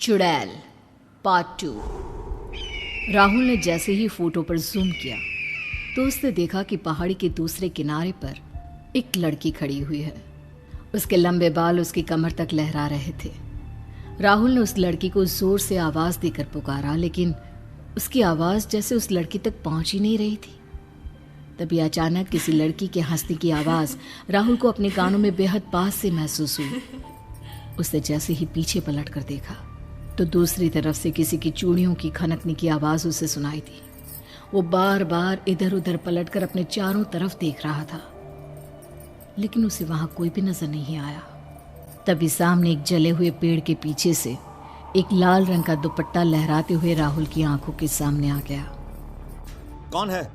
चुड़ैल पार्ट 2। राहुल ने जैसे ही फोटो पर जूम किया तो उसने देखा कि पहाड़ी के दूसरे किनारे पर एक लड़की खड़ी हुई है। उसके लंबे बाल उसकी कमर तक लहरा रहे थे। राहुल ने उस लड़की को जोर से आवाज देकर पुकारा, लेकिन उसकी आवाज जैसे उस लड़की तक पहुंच ही नहीं रही थी। तभी अचानक किसी लड़की के हंसने की आवाज राहुल को अपने कानों में बेहद पास से महसूस हुई। उसने जैसे ही पीछे पलट कर देखा तो दूसरी तरफ से किसी की चूड़ियों की खनकने की आवाज उसे सुनाई दी। वो बार बार इधर उधर पलटकर अपने चारों तरफ देख रहा था, लेकिन उसे वहां कोई भी नजर नहीं आया। तभी सामने एक जले हुए पेड़ के पीछे से एक लाल रंग का दुपट्टा लहराते हुए राहुल की आंखों के सामने आ गया। कौन है?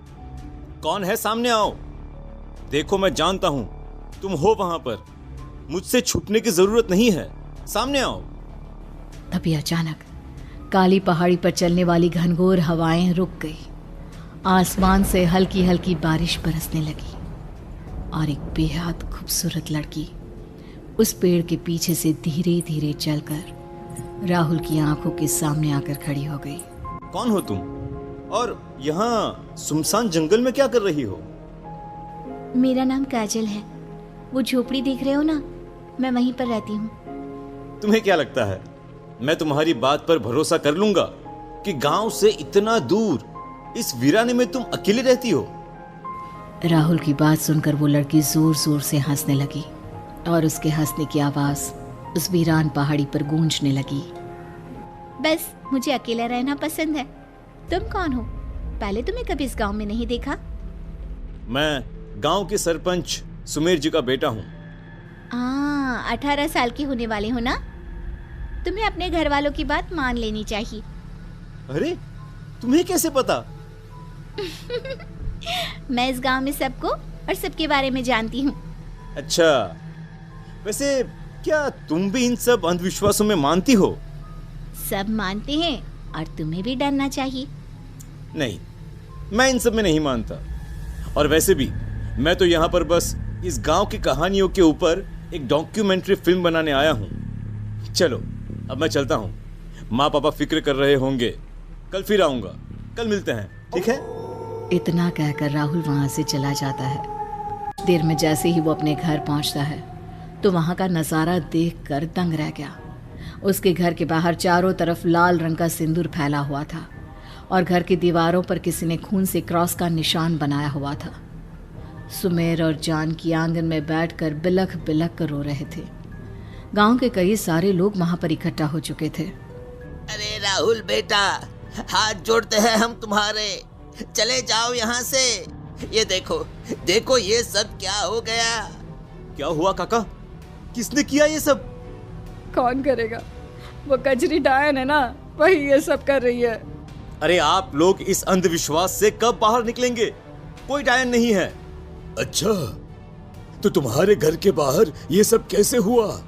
कौन है? सामने आओ। देखो, मैं जानता हूं तुम हो वहां पर। मुझसे छुपने की जरूरत नहीं है। सामने आओ। तभी अचानक काली पहाड़ी पर चलने वाली घनघोर हवाएं रुक गई। आसमान से हल्की हल्की बारिश बरसने लगी और एक बेहद खूबसूरत लड़की उस पेड़ के पीछे से धीरे धीरे चलकर राहुल की आंखों के सामने आकर खड़ी हो गई। कौन हो तुम? और यहाँ सुनसान जंगल में क्या कर रही हो? मेरा नाम काजल है। वो झोपड़ी देख रहे हो ना, मैं वहीं पर रहती हूँ। तुम्हें क्या लगता है मैं तुम्हारी बात पर भरोसा कर लूंगा कि गांव से इतना दूर इस वीराने में तुम अकेले रहती हो? राहुल की बात सुनकर वो लड़की जोर जोर से हंसने लगी और उसके हंसने की आवाज उस वीरान पहाड़ी पर गूंजने लगी। बस मुझे अकेला रहना पसंद है। तुम कौन हो? पहले तुम्हें कभी इस गांव में नहीं देखा। मैं गांव के सरपंच सुमेर जी का बेटा हूँ। 18 साल की होने वाले हो ना? तुम्हें अपने घर वालों की बात मान लेनी चाहिए। अरे, तुम्हें कैसे पता? मैं इस गांव में सबको और सबके बारे में जानती हूँ। अच्छा, वैसे क्या तुम भी इन सब अंधविश्वासों में मानती हो? सब मानते हैं और तुम्हें भी डरना चाहिए। नहीं, मैं इन सब में नहीं मानता। और वैसे भी मैं तो यहाँ पर बस इस गांव की कहानियों के ऊपर एक डॉक्यूमेंट्री फिल्म बनाने आया हूँ। चलो, अब मैं चलता हूँ। माँ पापा फिक्र कर रहे होंगे। कल फिर आऊंगा। कल मिलते हैं, ठीक है? इतना कहकर राहुल वहां से चला जाता है। देर में जैसे ही वो अपने घर पहुंचता है तो वहां का नजारा देखकर दंग रह गया। उसके घर के बाहर चारों तरफ लाल रंग का सिंदूर फैला हुआ था और घर की दीवारों पर किसी ने खून से क्रॉस का निशान बनाया हुआ था। सुमेर और जानकी आंगन में बैठकर बिलख बिलख कर रो रहे थे। गांव के कई सारे लोग वहां पर इकट्ठा हो चुके थे। अरे राहुल बेटा, हाथ जोड़ते हैं हम तुम्हारे। चले जाओ यहाँ से। ये देखो देखो, ये सब क्या हो गया? क्या हुआ काका? किसने किया ये सब? कौन करेगा? वो कजरी डायन है ना, वही ये सब कर रही है। अरे, आप लोग इस अंधविश्वास से कब बाहर निकलेंगे? कोई डायन नहीं है। अच्छा, तो तुम्हारे घर के बाहर ये सब कैसे हुआ?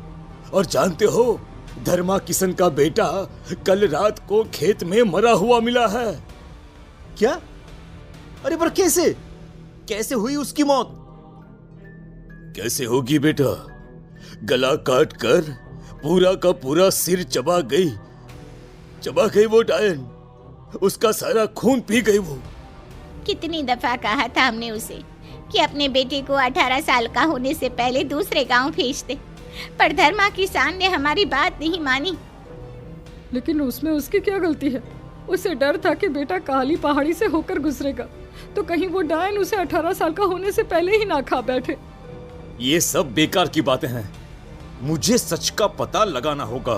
और जानते हो, धर्मा किशन का बेटा कल रात को खेत में मरा हुआ मिला है। क्या? अरे पर कैसे? कैसे हुई उसकी मौत? कैसे होगी बेटा? गला काट कर पूरा का पूरा सिर चबा गई वो डायन। उसका सारा खून पी गई वो। कितनी दफा कहा था हमने उसे कि अपने बेटे को 18 साल का होने से पहले दूसरे गांव भेज दे, पर धर्मा किसान ने हमारी बात नहीं मानी। लेकिन उसमें उसकी क्या गलती है? उसे डर था कि बेटा काली पहाड़ी से होकर गुजरेगा तो कहीं वो डायन उसे 18 साल का होने से पहले ही ना खा बैठे। ये सब बेकार की बातें हैं। मुझे सच का पता लगाना होगा।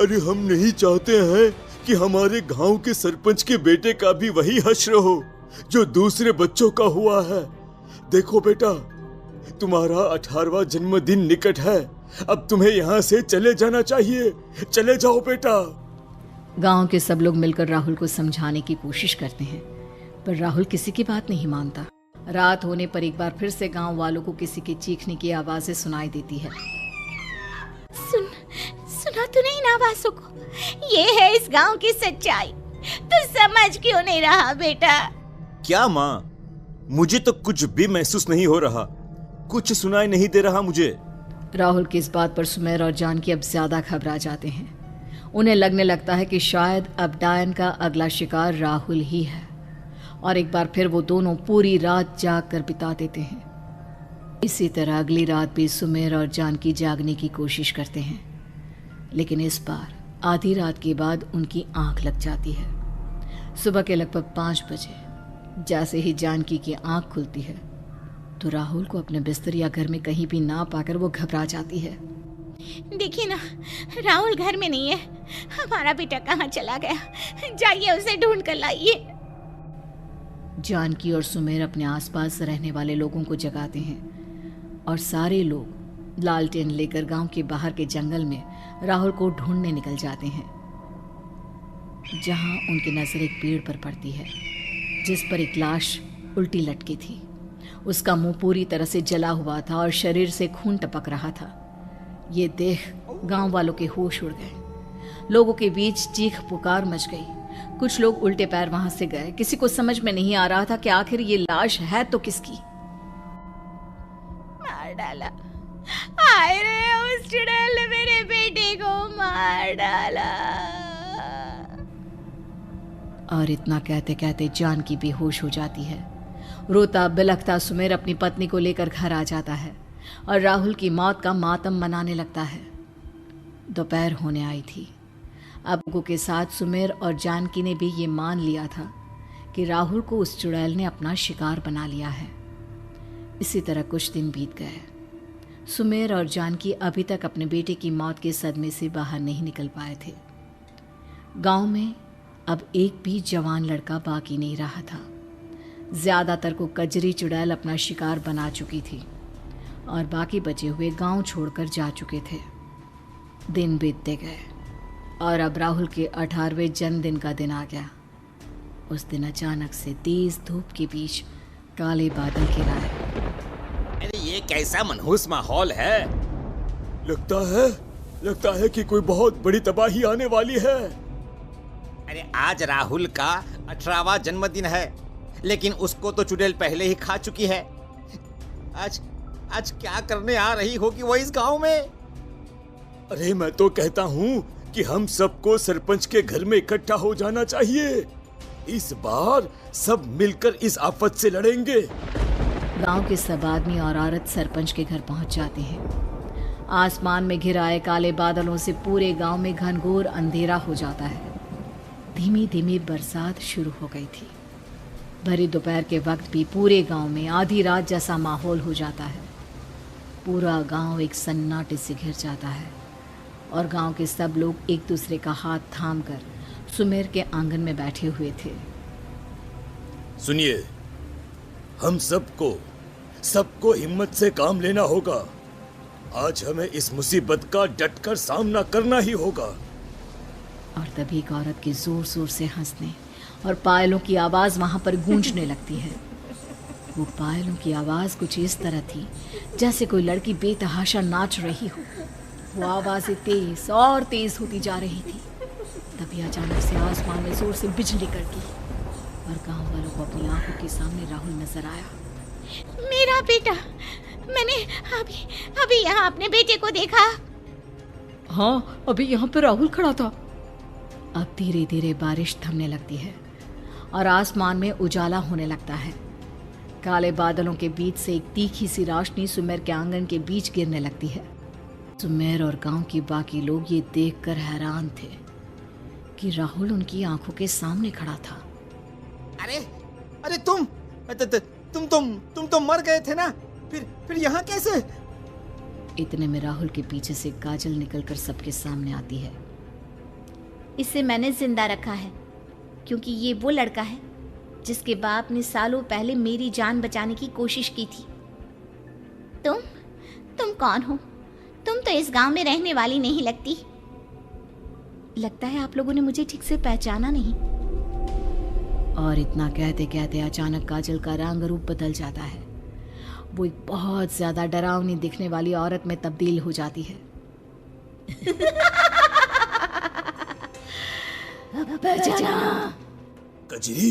अरे हम नहीं चाहते हैं कि हमारे गांव के सरपंच के बेटे का भी वही हश्र हो जो दूसरे बच्चों का हुआ है। देखो बेटा, तुम्हारा 18वां जन्मदिन निकट है। अब तुम्हें यहाँ से चले जाना चाहिए। चले जाओ बेटा। गांव के सब लोग मिलकर राहुल को समझाने की कोशिश करते हैं, पर राहुल किसी की बात नहीं मानता। रात होने पर एक बार फिर से गांव वालों को किसी के चीखने की आवाजें सुनाई देती है। सुना तूने इन आवाजों को? ये है इस गांव की सच्चाई। तू समझ क्यों नहीं रहा बेटा? क्या माँ? मुझे तो कुछ भी महसूस नहीं हो रहा। कुछ सुनाई नहीं दे रहा मुझे। राहुल की इस बात पर सुमेर और जानकी अब ज्यादा घबरा जाते हैं। उन्हें लगने लगता है कि शायद अब डायन का अगला शिकार राहुल ही है, और एक बार फिर वो दोनों पूरी रात जाग कर बिता देते हैं। इसी तरह अगली रात भी सुमेर और जानकी जागने की कोशिश करते हैं, लेकिन इस बार आधी रात के बाद उनकी आंख लग जाती है। सुबह के लगभग 5 बजे जैसे ही जानकी की आंख खुलती है तो राहुल को अपने बिस्तर या घर में कहीं भी ना पाकर वो घबरा जाती है। देखिए ना, राहुल घर में नहीं है। हमारा बेटा कहाँ चला गया? जाइए उसे ढूंढ कर लाइए। जानकी और सुमेर अपने आसपास रहने वाले लोगों को जगाते हैं और सारे लोग लालटेन लेकर गांव के बाहर के जंगल में राहुल को ढूंढने निकल जाते हैं, जहां उनकी नजर एक पेड़ पर पड़ती है जिस पर एक लाश उल्टी लटकी थी। उसका मुंह पूरी तरह से जला हुआ था और शरीर से खून टपक रहा था। ये देख गांव वालों के होश उड़ गए। लोगों के बीच चीख पुकार मच गई। कुछ लोग उल्टे पैर वहां से गए। किसी को समझ में नहीं आ रहा था कि आखिर ये लाश है तो किसकी। मार डाला। हाय रे, उस चुड़ैल ने मेरे बेटे को मार डाला। और इतना कहते कहते जानकी बेहोश हो जाती है। रोता बिलखता सुमेर अपनी पत्नी को लेकर घर आ जाता है और राहुल की मौत का मातम मनाने लगता है। दोपहर होने आई थी। अब लोगों के साथ सुमेर और जानकी ने भी ये मान लिया था कि राहुल को उस चुड़ैल ने अपना शिकार बना लिया है। इसी तरह कुछ दिन बीत गए। सुमेर और जानकी अभी तक अपने बेटे की मौत के सदमे से बाहर नहीं निकल पाए थे। गांव में अब एक भी जवान लड़का बाकी नहीं रहा था। ज्यादातर को कजरी चुड़ैल अपना शिकार बना चुकी थी और बाकी बचे हुए गांव छोड़कर जा चुके थे। दिन बीतते गए और अब राहुल के 18वें जन्मदिन का दिन आ गया। उस दिन अचानक से तेज धूप के बीच काले बादल घिर आए। अरे ये कैसा मनहूस माहौल है। लगता है कि कोई बहुत बड़ी तबाही आने वाली है। अरे आज राहुल का 18वां जन्मदिन है, लेकिन उसको तो चुड़ैल पहले ही खा चुकी है। आज क्या करने आ रही होगी वो इस गांव में? अरे मैं तो कहता हूँ कि हम सबको सरपंच के घर में इकट्ठा हो जाना चाहिए। इस बार सब मिलकर इस आफत से लड़ेंगे। गांव के सब आदमी और औरत सरपंच के घर पहुंच जाते हैं। आसमान में घिर आए काले बादलों से पूरे गांव में घनघोर अंधेरा हो जाता है। धीमी धीमी बरसात शुरू हो गई थी। भरी दोपहर के वक्त भी पूरे गांव में आधी रात जैसा माहौल हो जाता है। पूरा गांव एक सन्नाटे से घिर जाता है और गांव के सब लोग एक दूसरे का हाथ थामकर सुमेर के आंगन में बैठे हुए थे। सुनिए, हम सबको हिम्मत से काम लेना होगा। आज हमें इस मुसीबत का डटकर सामना करना ही होगा। और तभी एक औरत के जोर जोर से हंसने और पायलों की आवाज वहां पर गूंजने लगती है। वो पायलों की आवाज कुछ इस तरह थी जैसे कोई लड़की बेतहाशा नाच रही हो। वो आवाजें तेज और तेज होती जा रही थी। तभी अचानक से आसमान में जोर से बिजली कड़की और गांव वालों को अपनी आंखों के सामने राहुल नजर आया। मेरा बेटा, मैंने अभी यहाँ अपने बेटे को देखा। हाँ, अभी यहाँ पे राहुल खड़ा था। अब धीरे धीरे बारिश थमने लगती है और आसमान में उजाला होने लगता है। काले बादलों के बीच से एक तीखी सी रोशनी सुमेर के आंगन के बीच गिरने लगती है। सुमेर और गांव के बाकी लोग ये देखकर हैरान थे कि राहुल उनकी आंखों के सामने खड़ा था। अरे तुम तो मर गए थे ना, फिर यहाँ कैसे? इतने में राहुल के पीछे से काजल निकलकर सबके सामने आती है। इसे मैंने जिंदा रखा है क्योंकि ये वो लड़का है जिसके बाप ने सालों पहले मेरी जान बचाने की कोशिश की थी। तुम कौन हो? तुम तो इस गांव में रहने वाली नहीं लगती। लगता है आप लोगों ने मुझे ठीक से पहचाना नहीं। और इतना कहते कहते अचानक काजल का रंग रूप बदल जाता है। वो एक बहुत ज्यादा डरावनी दिखने वाली औरत में तब्दील हो जाती है। पहचाना? कजरी?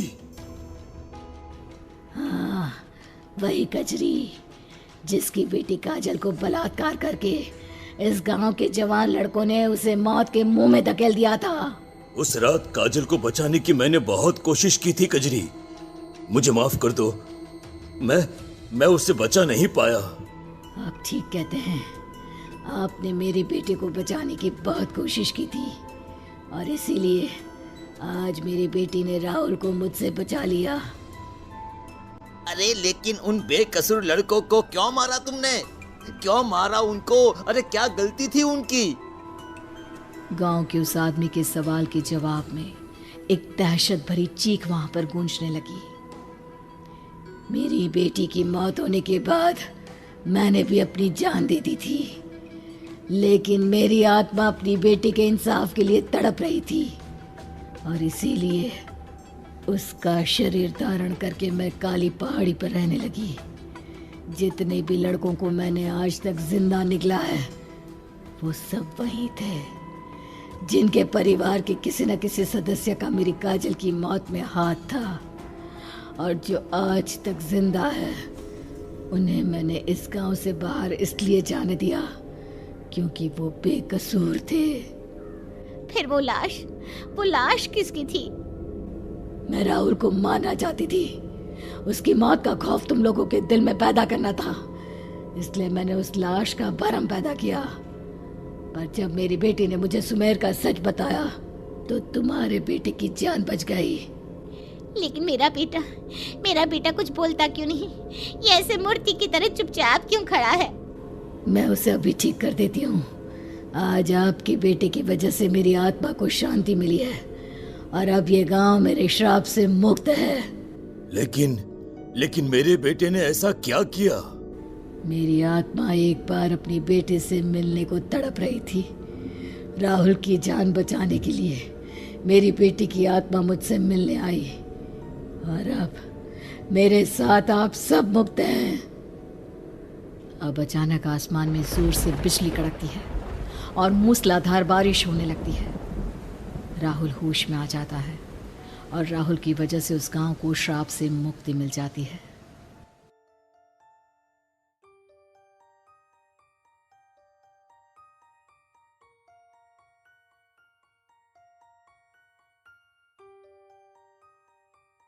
हाँ, वही कजरी जिसकी बेटी काजल को बलात्कार करके इस गांव के जवान लड़कों ने उसे मौत के मुंह में धकेल दिया था। उस रात काजल को बचाने की मैंने बहुत कोशिश की थी कजरी, मुझे माफ कर दो। मैं उससे बचा नहीं पाया। आप ठीक कहते हैं, आपने मेरी बेटे को बचाने की बहुत कोशिश की थी और इसीलिए आज मेरी बेटी ने राहुल को मुझसे बचा लिया। अरे लेकिन उन बेकसूर लड़कों को क्यों मारा तुमने? क्यों मारा उनको? अरे क्या गलती थी उनकी? गांव के उस आदमी के सवाल के जवाब में एक दहशत भरी चीख वहां पर गूंजने लगी। मेरी बेटी की मौत होने के बाद मैंने भी अपनी जान दे दी थी, लेकिन मेरी आत्मा अपनी बेटी के इंसाफ के लिए तड़प रही थी और इसीलिए उसका शरीर धारण करके मैं काली पहाड़ी पर रहने लगी। जितने भी लड़कों को मैंने आज तक जिंदा निकला है वो सब वही थे जिनके परिवार के किसी न किसी सदस्य का मेरी काजल की मौत में हाथ था, और जो आज तक जिंदा है उन्हें मैंने इस गांव से बाहर इसलिए जाने दिया क्योंकि वो बेकसूर थे। फिर वो लाश किसकी थी? मैं राहुल को मारना चाहती थी। उसकी मौत का खौफ तुम लोगों के दिल में पैदा करना था, इसलिए मैंने उस लाश का भरम पैदा किया। पर जब मेरी बेटी ने मुझे सुमेर का सच बताया तो तुम्हारे बेटे की जान बच गई। लेकिन मेरा बेटा कुछ बोलता क्यों नहीं? ये ऐसे मूर्ति की तरह चुपचाप क्यों खड़ा है? मैं उसे अभी ठीक कर देती हूँ। आज आपकी बेटे की वजह से मेरी आत्मा को शांति मिली है और अब ये गांव मेरे श्राप से मुक्त है। लेकिन मेरे बेटे ने ऐसा क्या किया? मेरी आत्मा एक बार अपनी बेटे से मिलने को तड़प रही थी। राहुल की जान बचाने के लिए मेरी बेटी की आत्मा मुझसे मिलने आई और अब मेरे साथ आप सब मुक्त हैं। अब अचानक आसमान में जोर से बिजली कड़कती है और मूसलाधार बारिश होने लगती है। राहुल होश में आ जाता है और राहुल की वजह से उस गांव को श्राप से मुक्ति मिल जाती है।